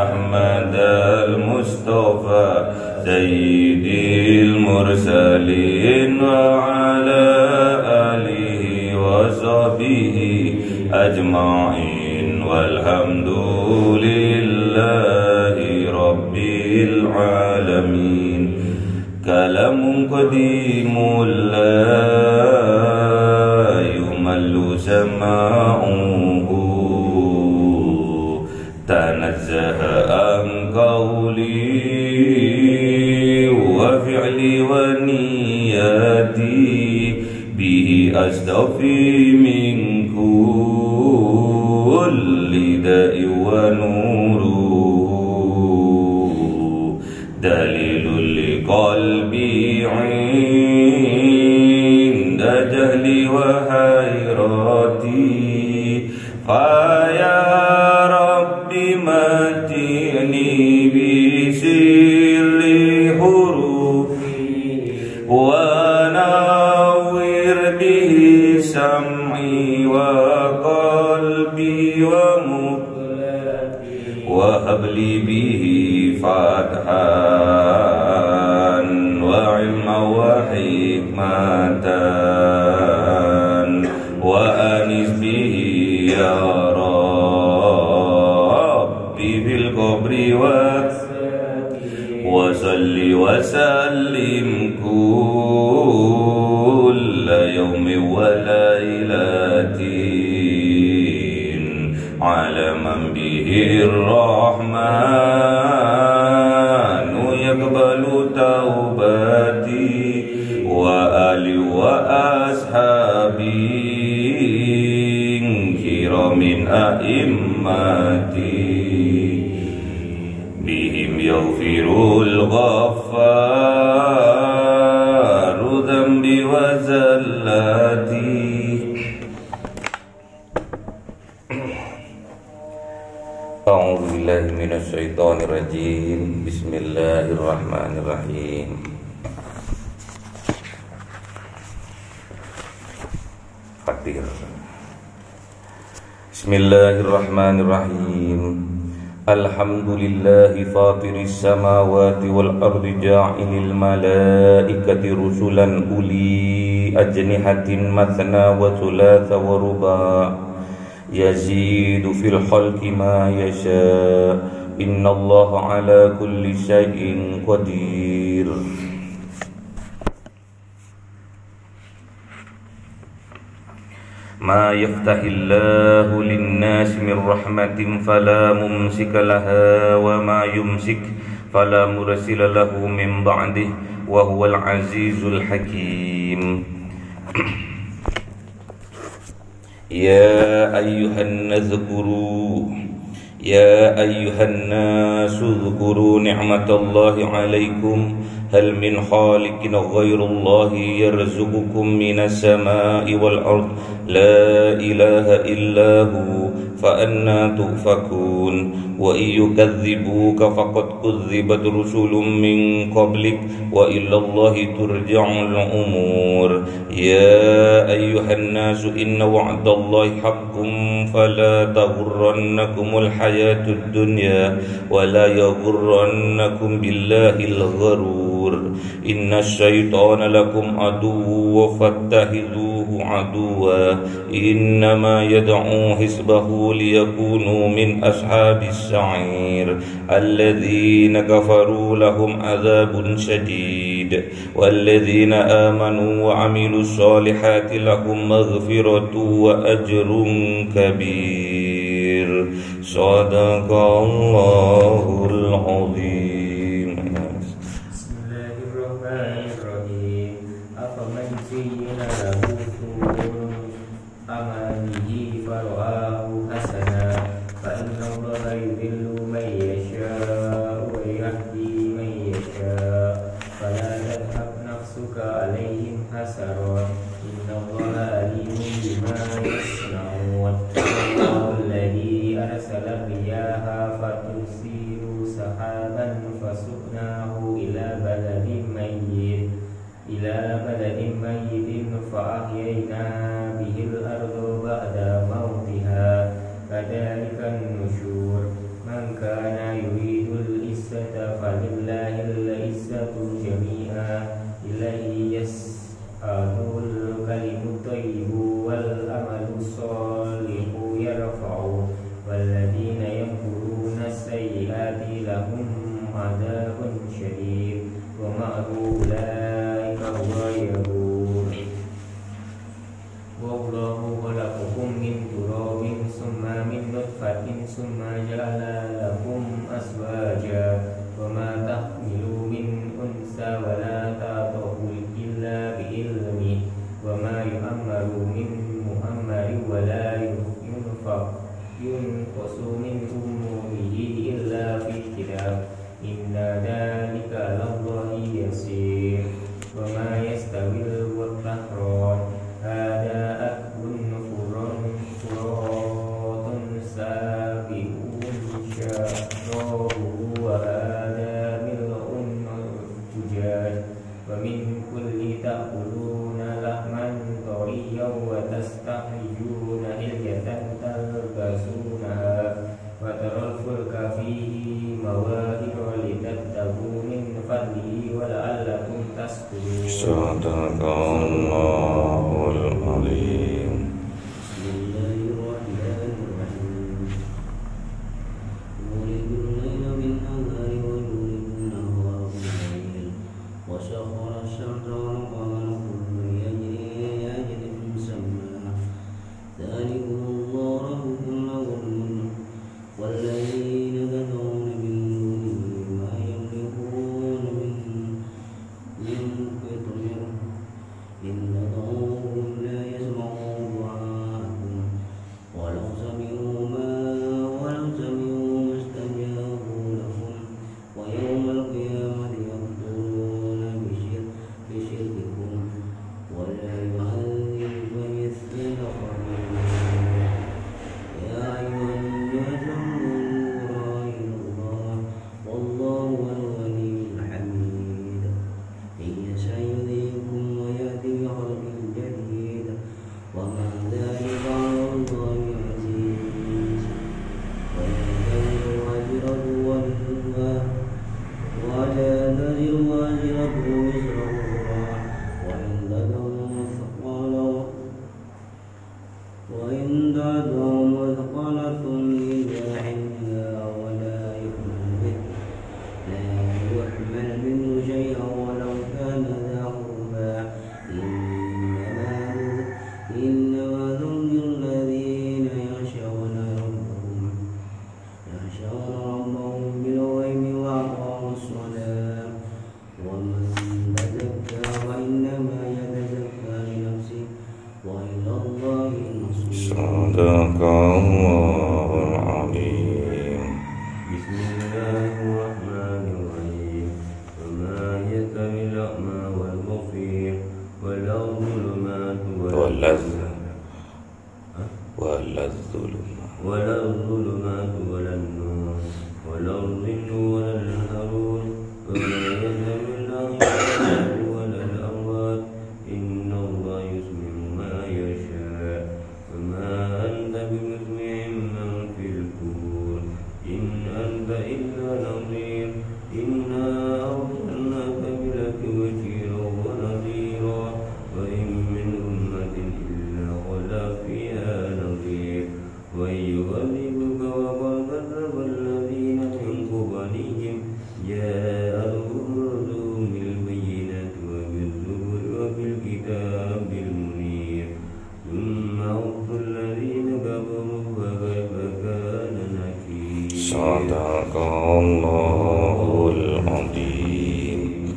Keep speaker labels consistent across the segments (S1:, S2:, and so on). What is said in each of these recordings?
S1: أحمد المصطفى سيد المرسلين وعلى آله وصحبه أجمعين والحمد لله رب العالمين. كلام قديم لا يمل سماعه تنزه عن قولي وفعلي ونياتي به أستوفي من كل داء ونوره دليل لقلبي عند جهلي وحيرتي فيا رب متعني بسر حروفي ونور به سمعي وقلبي ومقلبي وهب لي به فتحا وعلما وحكمة وأنس به يا ربي في القبر وصل وسلم كل يوم وليلة على من به الرحمن يقبل توبتي وآلي وأصحابي كرام أئمتي بهم يغفر الغفار ذنبي وزلاتي. أعوذ بالله من الشيطان الرجيم. بسم الله الرحمن الرحيم. Fatir. Bismillahirrahmanirrahim. Alhamdulillahi fatiris samawati wal ardi ja'ilil malaikati rusulan uli ajnihatin mathna wa thulatha wa ruba' yazidu fil khalqi ma yasha' innallaha ala kulli syai'in qadir. ما يفتح الله للناس من رحمة فلا ممسك لها وما يمسك فلا مرسل له من بعده وهو العزيز الحكيم. يا أيها الناس اذكروا نعمة الله عليكم هل من خالق غير الله يرزقكم من السماء والأرض لا إله إلا هو فأنى تؤفكون. وإن يكذبوك فقد كذبت رسل من قبلك وإلى الله ترجع الأمور. يا أيها الناس إن وعد الله حق فلا تغرنكم الحياة الدنيا ولا يغرنكم بالله الغرور. إن الشيطان لكم عدو فاتخذوه عدوا إنما يدعو حزبه ليكونوا من أصحاب السعير. الذين كفروا لهم عذاب شديد والذين آمنوا وعملوا الصالحات لهم مغفرة وأجر كبير. صدق الله العظيم.
S2: فأحيينا به الأرض بعد موتها كذلك النشور. من كان يريد فلله العزة جميعا إليه يسعد الكلم الطيب والعمل الصالح يرفعه والذين يمكرون السيئات لهم عذاب شديد ومكر أولئك هو يبور والله خلقكم من تراب ثم من نطفة ثم جعل لكم أزواجا وما تحمل من أنثى ولا تضع إلا بعلمه وما يؤمر من مؤمر ولا ينقص من أمره إلا في كتاب إن ذلك على الله يسير وما يستوي البحران هذا أكل فرات سابق شرابه وهذا ملح أجاج ومن كل تأكلون لحما طريا وتستخرجون حلية تلبسونها وترى الفلك فيه مواخر لتبتغوا من فضله ولعلكم تشكرون.
S1: صدق Allahul Azim. Sadaqallahul Azim.
S2: Bismillahirrahmanirrahim. Wa ma yastawil a'ma wal basir wal dhulumatu wal nur wal dhillu wal harun wa ma yastawil ahya wal amwat inna Allah yusmi'u ma yasha wa ma anta bimusmi'in man fil qubur in anta illa nadhir inna arsalnaka bilhaqqi bashiran wa nadhira wa in min ummatin illa khala fiha nadhir wa yughadhibuka wa qad kadzdzaba alladhina min qablihim ja'alhum rusuluhum bil bayyinati wa biz-zuburi wa bil kitabil munir thumma awfa alladhina kafaru fa kayfa kana nakir.
S1: Sadaqallahul Azim.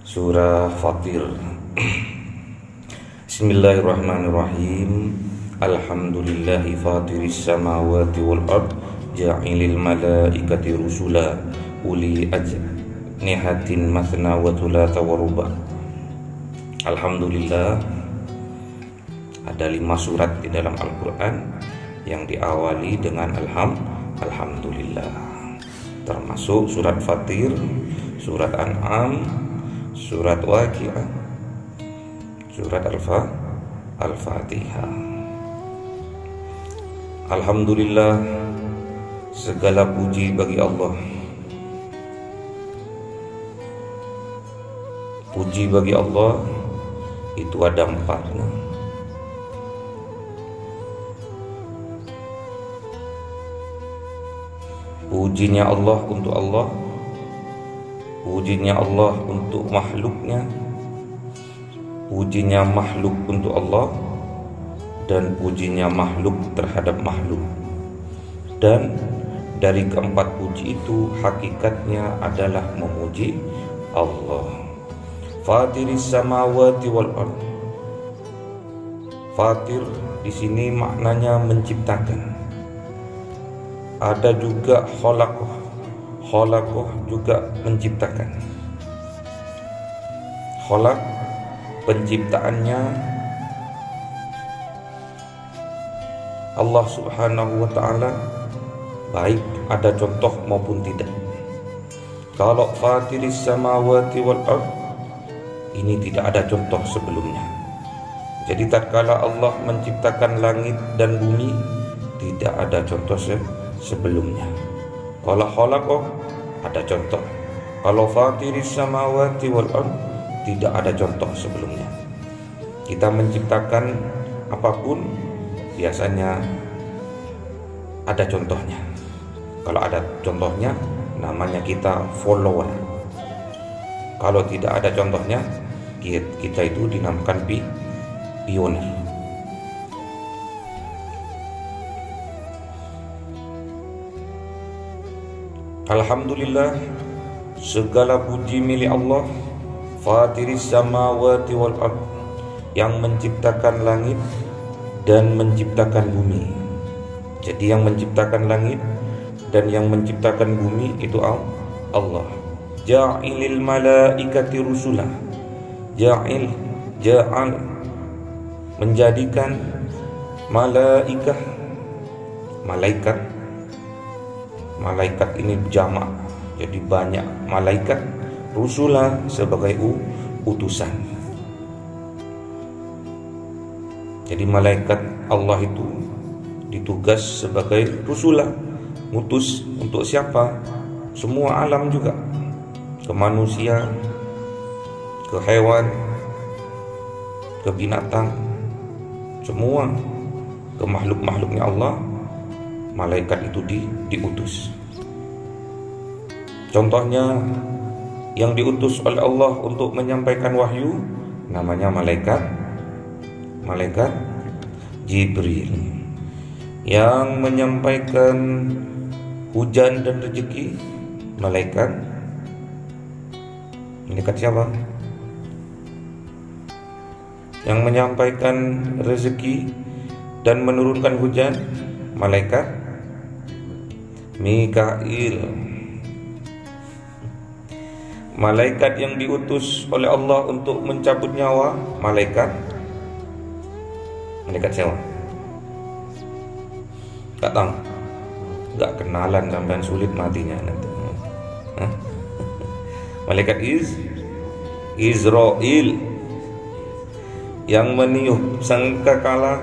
S1: Surah Fatir. Bismillahirrahmanirrahim. Alhamdulillahi fatiris samawati wal ard ja'ilil malaikati rusula uli ajnihatin mathna wa thulatha wa ruba'. Alhamdulillah, ada 5 surat di dalam Al-Quran yang diawali dengan Alhamdulillah, termasuk surat Fatir, surat An'am, surat Waqi'ah, surat Al-Fatihah. Alhamdulillah, segala puji bagi Allah Puji bagi Allah itu ada 4. Pujinya Allah untuk Allah, pujinya Allah untuk makhluknya, pujinya makhluk untuk Allah, dan pujinya makhluk terhadap makhluk. Dan dari keempat puji itu hakikatnya adalah memuji Allah. Fatiris samawati wal ard. Fatir di sini maknanya menciptakan. Ada juga khalaqah. Khalaqah juga menciptakan. Khalaq penciptaannya Allah Subhanahu wa ta'ala, baik ada contoh maupun tidak. Kalau fatiris samawati wal ard, ini tidak ada contoh sebelumnya. Jadi tatkala Allah menciptakan langit dan bumi, tidak ada contoh sebelumnya. Kalau khalaqah ada contoh. Kalau fatiris samawati wal ard, tidak ada contoh sebelumnya. Kita menciptakan apapun biasanya ada contohnya. Kalau ada contohnya, namanya kita follower. Kalau tidak ada contohnya, kita itu dinamakan pioner. Alhamdulillah, segala puji milik Allah, Fatiris samawati wal ard, yang menciptakan langit dan menciptakan bumi. Jadi yang menciptakan langit dan yang menciptakan bumi itu Allah. Ja'ilil malaikati rusula. Ja'al menjadikan malaikat. Malaikat ini jamak, jadi banyak malaikat. Rusula sebagai utusan. Jadi malaikat Allah itu ditugas sebagai rusula, ngutus untuk siapa? Semua alam juga, ke manusia, ke hewan, ke binatang, semua, ke makhluk-makhluknya Allah, malaikat itu diutus. Contohnya yang diutus oleh Allah untuk menyampaikan wahyu namanya malaikat Jibril. Yang menyampaikan hujan dan rezeki malaikat siapa? Yang menyampaikan rezeki dan menurunkan hujan malaikat Mikail. Malaikat yang diutus oleh Allah untuk mencabut nyawa malaikat siapa? Tak tahu, gak kenalan sampai sulit matinya nanti. Malaikat Israel, yang meniup sangkakala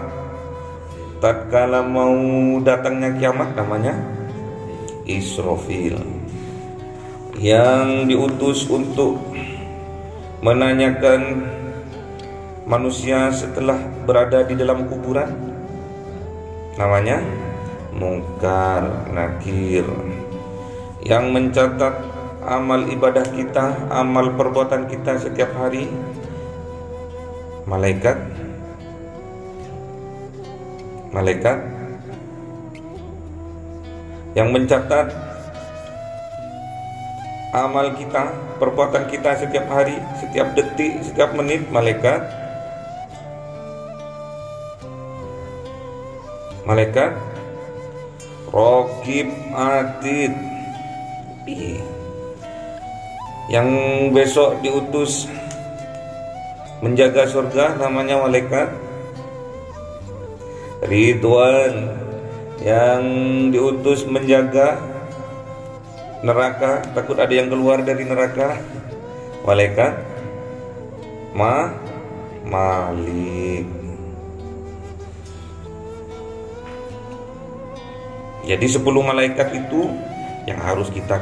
S1: tatkala mau datangnya kiamat namanya Israfil. Yang diutus untuk menanyakan manusia setelah berada di dalam kuburan namanya Munkar Nakir. Yang mencatat amal ibadah kita, amal perbuatan kita setiap hari malaikat yang mencatat amal kita, perbuatan kita setiap hari, setiap detik, setiap menit malaikat Raqib Atid. Yang besok diutus menjaga surga namanya malaikat Ridwan. Yang diutus menjaga neraka, takut ada yang keluar dari neraka malaikat Malik. Jadi 10 malaikat itu yang harus kita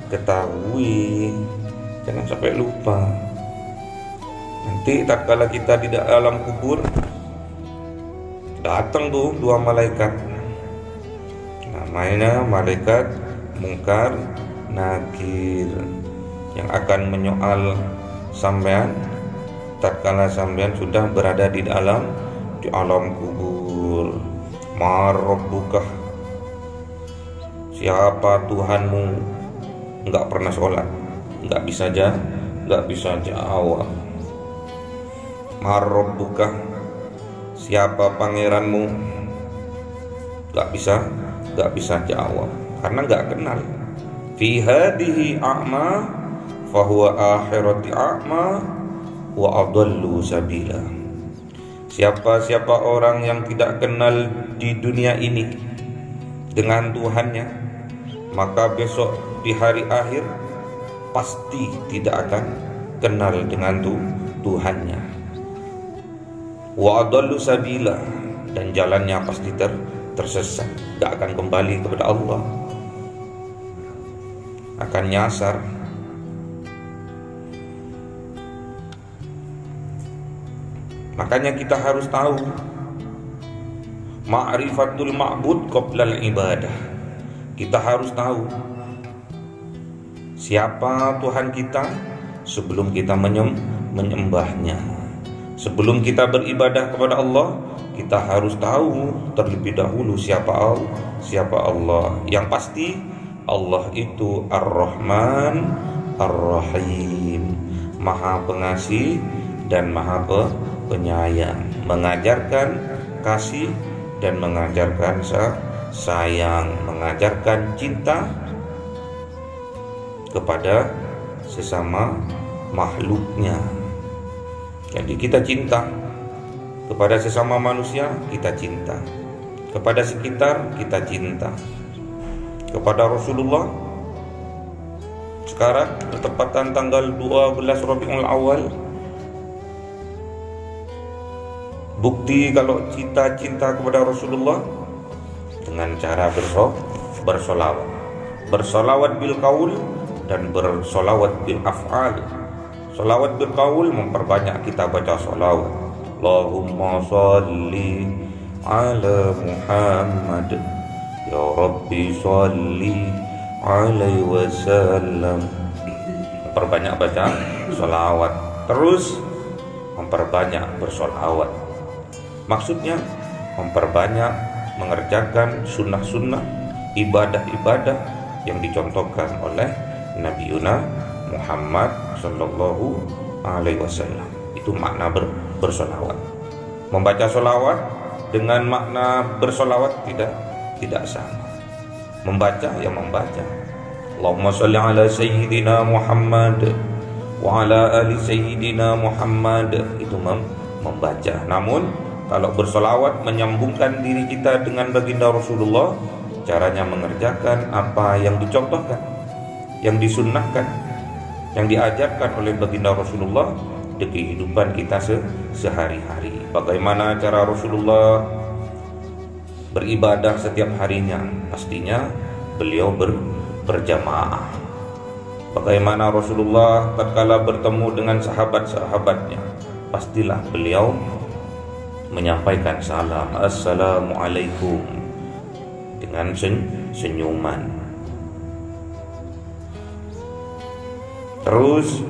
S1: ketahui, jangan sampai lupa. Nanti tatkala kita di dalam kubur, datang tuh dua malaikat, namanya malaikat Munkar Nakir, yang akan menyoal sampean tatkala sampean sudah berada di alam kubur. Ma rabbuka, siapa Tuhanmu? Enggak pernah sholat, enggak bisa jawab. Ma rabbuka, siapa pangeranmu? Enggak bisa jawab karena enggak kenal. Fi hadhihi a'ma fa huwa akhirati a'ma wa adallu sabila. Siapa orang yang tidak kenal di dunia ini dengan Tuhannya, maka besok di hari akhir pasti tidak akan kenal dengan Tuhannya. Wa adallu sabila, dan jalannya pasti tersesat, tidak akan kembali kepada Allah, akan nyasar. Makanya kita harus tahu ma'rifatul ma'bud qoblal ibadah. Kita harus tahu siapa Tuhan kita sebelum kita menyembahnya. Sebelum kita beribadah kepada Allah, kita harus tahu terlebih dahulu siapa Allah. Yang pasti Allah itu Ar-Rahman Ar-Rahim, Maha Pengasih dan Maha Penyayang, mengajarkan kasih dan mengajarkan sayang, mengajarkan cinta kepada sesama makhluknya. Jadi kita cinta kepada sesama manusia, kita cinta kepada sekitar, kita cinta kepada Rasulullah. Sekarang bertepatan tanggal 12 Rabiul Awal, bukti kalau kita cinta kepada Rasulullah dengan cara bersolawat. Bersolawat bil qaul dan bersolawat bil af'al. Solawat bil qaul memperbanyak kita baca solawat. Allahumma sholli ala Muhammad, ya Rabbi sholli alaihi wasallam. Memperbanyak baca solawat, terus memperbanyak bersolawat. Maksudnya memperbanyak mengerjakan sunnah-sunnah, ibadah-ibadah yang dicontohkan oleh Nabi Muhammad Sallallahu Alaihi Wasallam. Itu makna bersolawat. Membaca solawat dengan makna bersolawat tidak sama. Membaca ya membaca. Allahumma sholli ala Sayyidina Muhammad wa ala ali Sayyidina Muhammad, itu membaca. Namun kalau bersolawat menyambungkan diri kita dengan baginda Rasulullah, caranya mengerjakan apa yang dicontohkan, yang disunnahkan, yang diajarkan oleh baginda Rasulullah di kehidupan kita sehari-hari. Bagaimana cara Rasulullah beribadah setiap harinya? Pastinya beliau berjamaah. Bagaimana Rasulullah tatkala bertemu dengan sahabat-sahabatnya? Pastilah beliau menyampaikan salam, assalamualaikum, dengan senyuman. Terus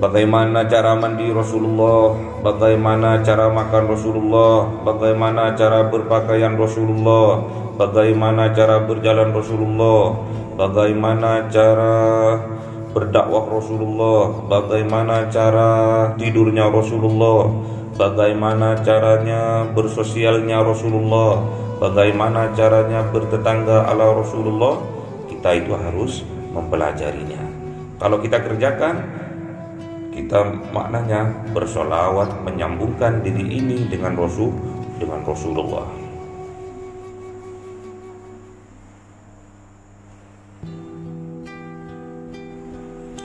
S1: bagaimana cara mandi Rasulullah, bagaimana cara makan Rasulullah, bagaimana cara berpakaian Rasulullah, bagaimana cara berjalan Rasulullah, bagaimana cara berdakwah Rasulullah, bagaimana cara tidurnya Rasulullah, bagaimana caranya bersosialnya Rasulullah, bagaimana caranya bertetangga ala Rasulullah. Kita itu harus mempelajarinya. Kalau kita kerjakan, kita maknanya bersolawat, menyambungkan diri ini dengan Rasulullah.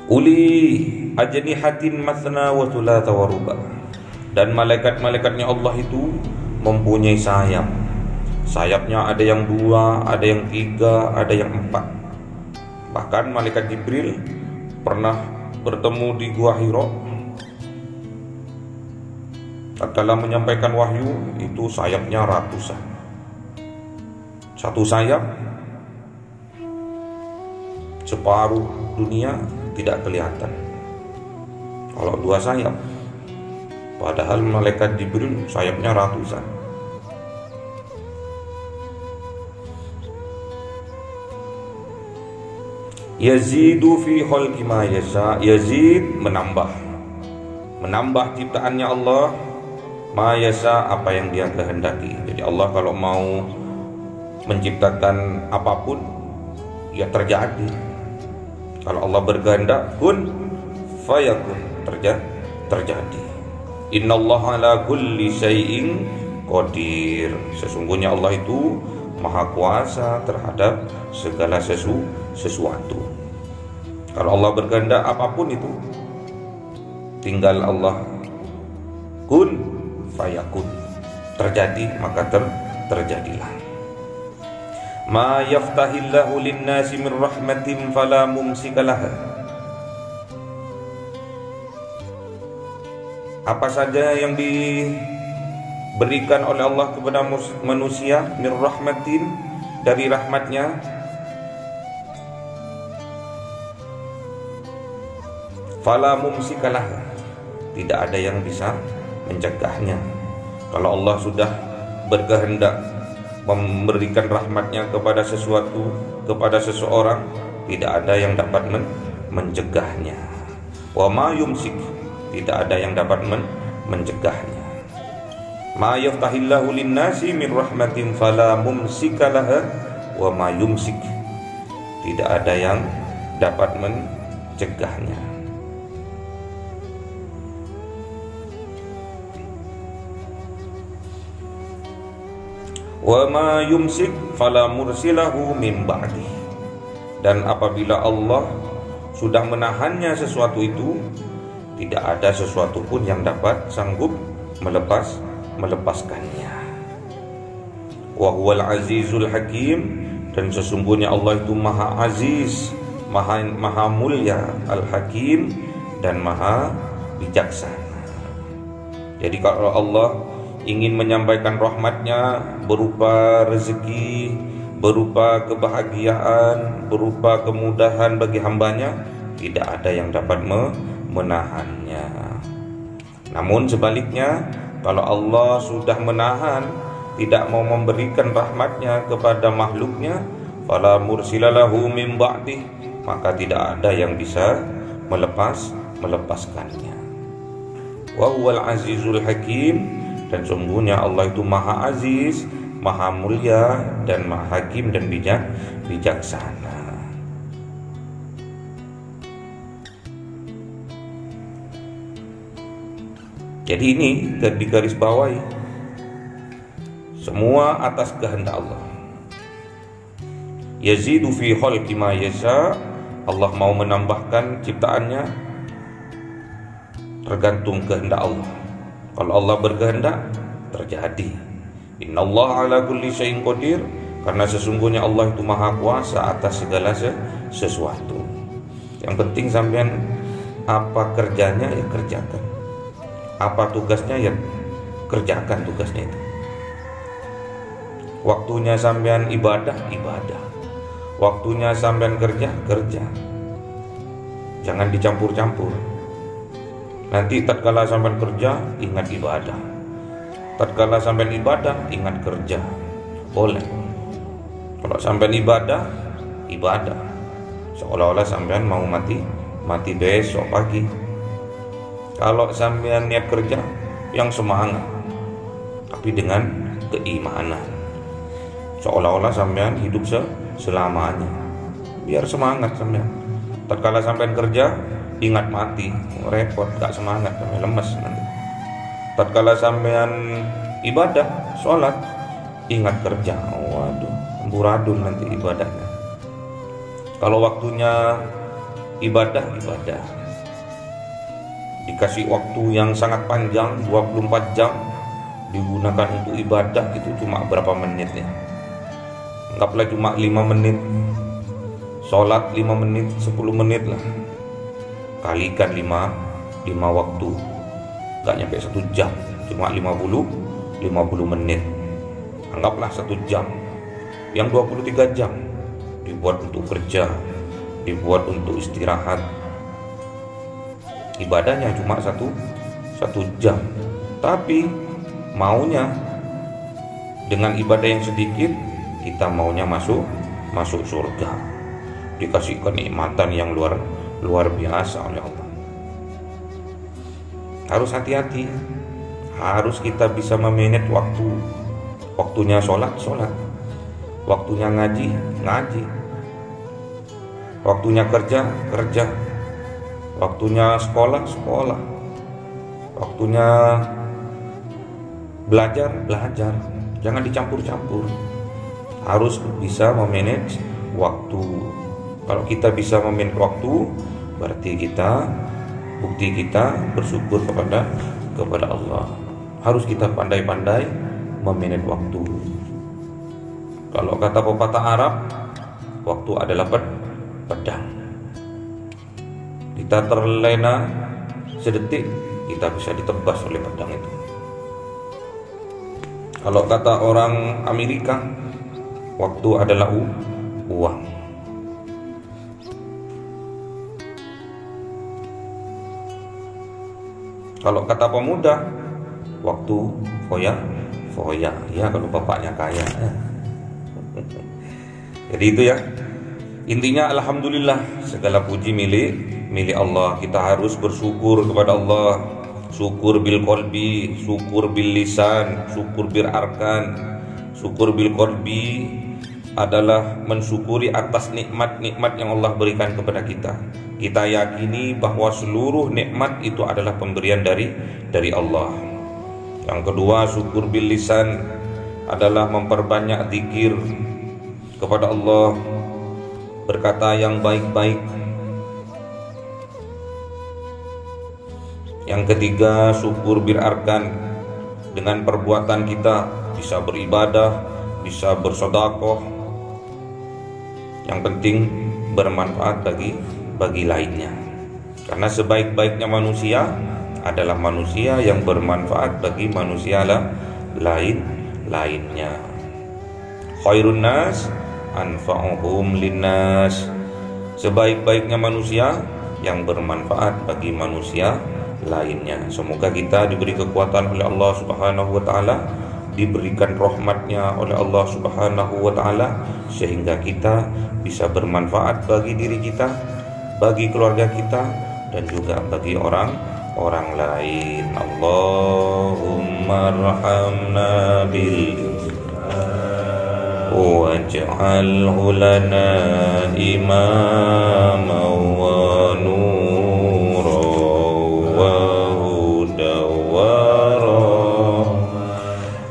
S1: Uli ajnihatin mathna wa thulatha wa ruba'. Dan malaikat-malaikatnya Allah itu mempunyai sayap. Sayapnya ada yang 2, ada yang 3, ada yang 4. Bahkan malaikat Jibril pernah bertemu di Gua Hira tatkala menyampaikan wahyu itu sayapnya ratusan. Satu sayap separuh dunia tidak kelihatan. Kalau dua sayap, padahal malaikat Jibril sayapnya ratusan. Yazidu fi khalqi ma yasha, yazid menambah ciptaannya Allah, ma yasha apa yang Dia kehendaki. Jadi Allah kalau mau menciptakan apapun ya terjadi. Kalau Allah berkehendak kun fayakun, terjadi. Innallaha ala kulli syai'in qadir. Sesungguhnya Allah itu maha kuasa terhadap segala sesuatu. Kalau Allah berkehendak apapun itu, tinggal Allah kun fayakun, terjadi maka terjadilah. Ma yaftahillahu linnasi min rahmatin fala mumsika laha. Apa saja yang diberikan oleh Allah kepada manusia min rahmatin, dari rahmatnya, fala mumsika laha, tidak ada yang bisa mencegahnya. Kalau Allah sudah berkehendak memberikan rahmatnya kepada sesuatu, kepada seseorang, tidak ada yang dapat mencegahnya. Wa ma yumsik, tidak ada yang dapat mencegahnya. Ma yaftahillahu linnasi min rahmatin fala mumsika laha wa ma yumsik, tidak ada yang dapat mencegahnya. Wa ma yumsik fala mursilahu min ba'di, dan apabila Allah sudah menahannya sesuatu itu, tidak ada sesuatu pun yang dapat sanggup melepaskannya. Wa huwal azizul hakim, dan sesungguhnya Allah itu maha aziz, maha mulia, al hakim, dan maha bijaksana. Jadi kalau Allah ingin menyampaikan rahmatnya berupa rezeki, berupa kebahagiaan, berupa kemudahan bagi hambanya, tidak ada yang dapat menahannya. Namun sebaliknya, kalau Allah sudah menahan, tidak mau memberikan rahmatnya kepada makhluknya, fala mursilalahu min ba'dih, maka tidak ada yang bisa melepaskannya. Wa huwal azizul hakim, dan sungguhnya Allah itu maha aziz, maha mulia, dan maha hakim dan bijaksana. Jadi ini digarisbawahi, semua atas kehendak Allah. Yazidu fi khalqi ma yasha, Allah mau menambahkan ciptaannya tergantung kehendak Allah. Kalau Allah berkehendak, terjadi. Innallaha ala kulli syai'in qadir, karena sesungguhnya Allah itu maha kuasa atas segala sesuatu. Yang penting sampean apa kerjanya ya kerjakan, apa tugasnya ya kerjakan tugasnya itu. Waktunya sampean ibadah, waktunya sampean kerja. Jangan dicampur-campur. Nanti tatkala sampean kerja, ingat ibadah. Tatkala sampean ibadah, ingat kerja. Boleh. Kalau sampean ibadah, seolah-olah sampean mau mati besok pagi. Kalau sampean niat kerja, yang semangat, tapi dengan keimanan, seolah-olah sampean hidup selamanya. Biar semangat sampean. Tatkala sampean kerja, ingat mati, repot, gak semangat, sampai lemes nanti. Tatkala sampean ibadah, sholat, ingat kerja, waduh, amburadul nanti ibadahnya. Kalau waktunya ibadah, dikasih waktu yang sangat panjang, 24 jam digunakan untuk ibadah, itu cuma berapa menit ya? Anggaplah cuma 5 menit, sholat 5 menit, 10 menit lah, kalikan 5 waktu, gak nyampe 1 jam. cuma 50 menit. Anggaplah 1 jam. Yang 23 jam dibuat untuk kerja, dibuat untuk istirahat. Ibadahnya cuma 1 jam. Tapi maunya dengan ibadah yang sedikit, kita maunya masuk surga, dikasih kenikmatan yang luar biasa oleh Allah. Harus hati-hati, harus kita bisa memanage waktu. Waktunya sholat, waktunya ngaji, waktunya kerja, waktunya sekolah, waktunya belajar. Jangan dicampur-campur. Harus bisa memanage waktu. Kalau kita bisa memanage waktu, berarti bukti kita bersyukur kepada Allah. Harus kita pandai-pandai memanage waktu. Kalau kata pepatah Arab, waktu adalah pedang. Kita terlena sedetik, kita bisa ditebas oleh pedang itu. Kalau kata orang Amerika, waktu adalah uang. Kalau kata pemuda, waktu foya. Ya, kalau bapaknya kaya. Jadi itu ya. Intinya alhamdulillah, segala puji milik Allah. Kita harus bersyukur kepada Allah. Syukur bil qalbi, syukur bil lisan, syukur bil arkan. Syukur bil qalbi adalah mensyukuri atas nikmat-nikmat yang Allah berikan kepada kita. Kita yakini bahwa seluruh nikmat itu adalah pemberian dari Allah. Yang kedua, syukur bil lisan adalah memperbanyak zikir kepada Allah, berkata yang baik-baik. Yang ketiga, syukur bil arkan, dengan perbuatan kita bisa beribadah, bisa bersedekah. Yang penting bermanfaat bagi lainnya. Karena sebaik-baiknya manusia adalah manusia yang bermanfaat bagi manusia lainnya. Khairun nas anfa'uhum linnas. Sebaik-baiknya manusia yang bermanfaat bagi manusia lainnya. Semoga kita diberi kekuatan oleh Allah Subhanahu wa taala, diberikan rahmatnya oleh Allah Subhanahu wa taala, sehingga kita bisa bermanfaat bagi diri kita, bagi keluarga kita, dan juga bagi orang lain. Allahumma arhamna bil waj'alhu lana imama wa nura wa huda wa rahmah.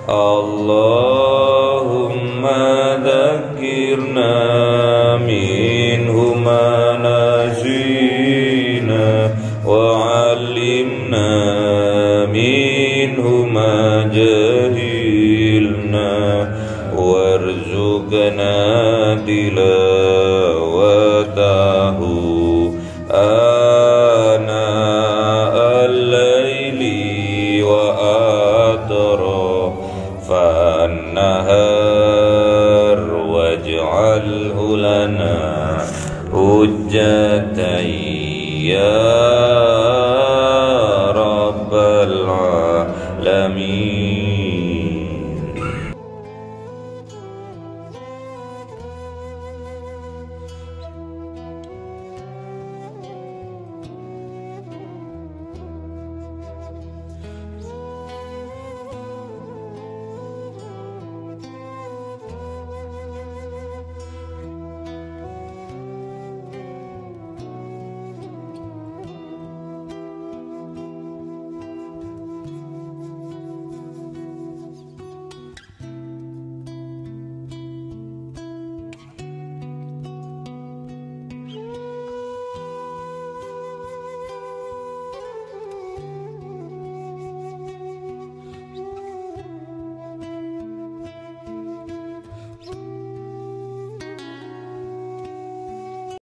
S1: Allahumma dhakkirna minhu ma nasina wa minhu ma jahilna warzuqna tilawatahu ana al-laili wa atrafan nahar waj'alhu lana hujjatan ya